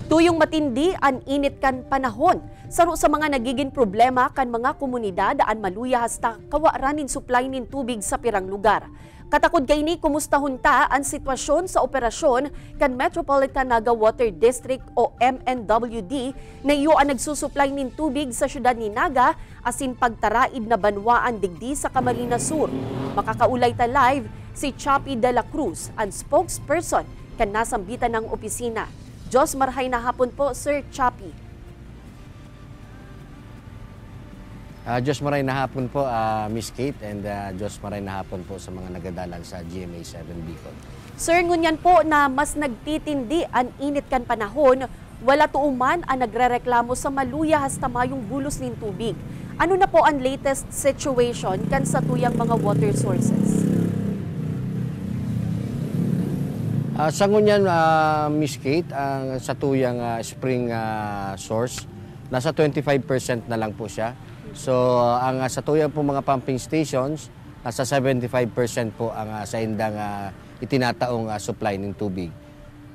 Tuyong matindi an init kan panahon. Saro sa mga nagiging problema kan mga komunidad daan maluya hasta kawaranin supply nin tubig sa pirang lugar. Katakod kay ni kumustahon ta ang sitwasyon sa operasyon kan Metropolitan Naga Water District o MNWD na iyo ang nagsusupply nin tubig sa syudad ni Naga asin pagtaraid na banwaan digdi sa Camarines Sur. Makakaulay ta live si Chappy de la Cruz, ang spokesperson kan nasambitan ng opisina. Diyos marhay na hapon po, Sir Chappy. Diyos maray na hapon po, Miss Kate, and Diyos maray na hapon po sa mga nagadalan sa GMA 7 Bicol. Sir, ngunyan po na mas nagtitindi ang init kan panahon, wala tuuman ang nagrereklamo sa maluya hasta mayong bulos nin tubig. Ano na po ang latest situation kan sa tuyang mga water sources? Sa ngunyan, Miss Kate, ang sa tuyang spring source, nasa 25% na lang po siya. So, ang sa tuyang po mga pumping stations, nasa 75% po ang sa indang itinataong supply ng tubig.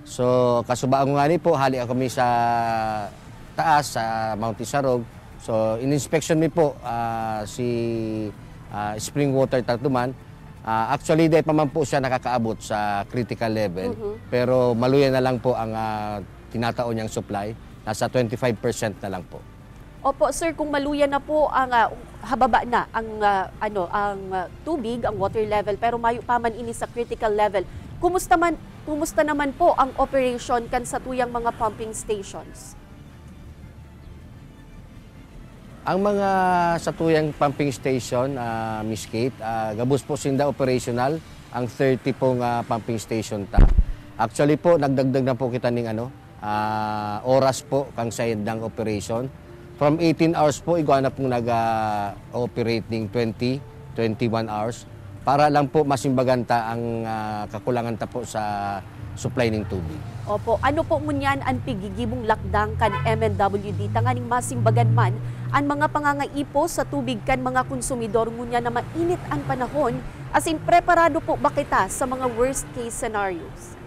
So, kasubaan nga ni po, hali ako kami sa taas, sa Mount Isarog. So, in-inspection mi po si spring water Tatuman. Actually, dahil pa man po siya nakakaabot sa critical level, pero maluya na lang po ang tinataon niyang supply, nasa 25% na lang po. Opo, sir, kung maluya na po ang hababa na ang tubig, ang water level, pero mayo pa man ini sa critical level. Kumusta naman po ang operation kan sa tuyang mga pumping stations? Ang mga sa tuyang pumping station, Miss Kate, gabos po sinda operational ang 30 pong pumping station ta. Actually po, nagdagdag na po kita ng oras po kang sa indang operation. From 18 hours po, iguana pong nag-operate ng 21 hours para lang po masimbaganta ang kakulangan ta po sa supply ng tubig. Opo, ano po ngunyan ang pigigibong lakdang kan MNWD tanganing masimbagan man ang mga pangangaipo sa tubig kan mga konsumidor ngunyan na mainit ang panahon as in preparado po ba kita sa mga worst case scenarios?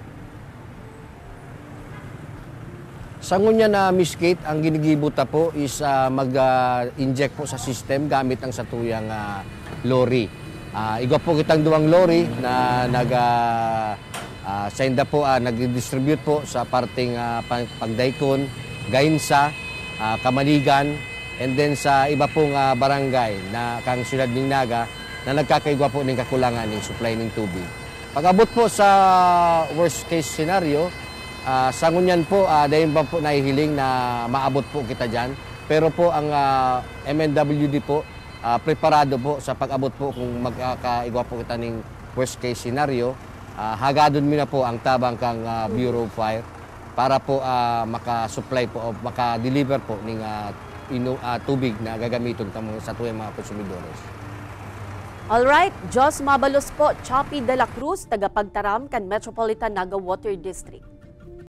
Sa ngunyan na Miss Kate, ang ginigibuta po is mag-inject po sa system gamit ang satuyang lorry. Igwa po kitang duwang lorry na sa inda po nag-distribute po sa parting Pagdaykon, Gainsa, Kamaligan, and then sa iba pong barangay na kang siyudad ng Naga na nagkakaigwa po ng kakulangan ng supply ng tubig. Pag-abot po sa worst case scenario, sa ngunyan po, dahil ba po nahihiling na maabot po kita dyan. Pero po ang MNWD po, preparado po sa pag-abot po kung magkakaigwa po kita ng worst case scenario. Hagadon mo na po ang tabang kang Bureau of Fire para po makasupply po o makadeliver po ng tubig na gagamitin sa tuyang mga konsumidores. Alright, Jos Mabalos po, Chappy de la Cruz, tagapagtaram kan Metropolitan Naga Water District.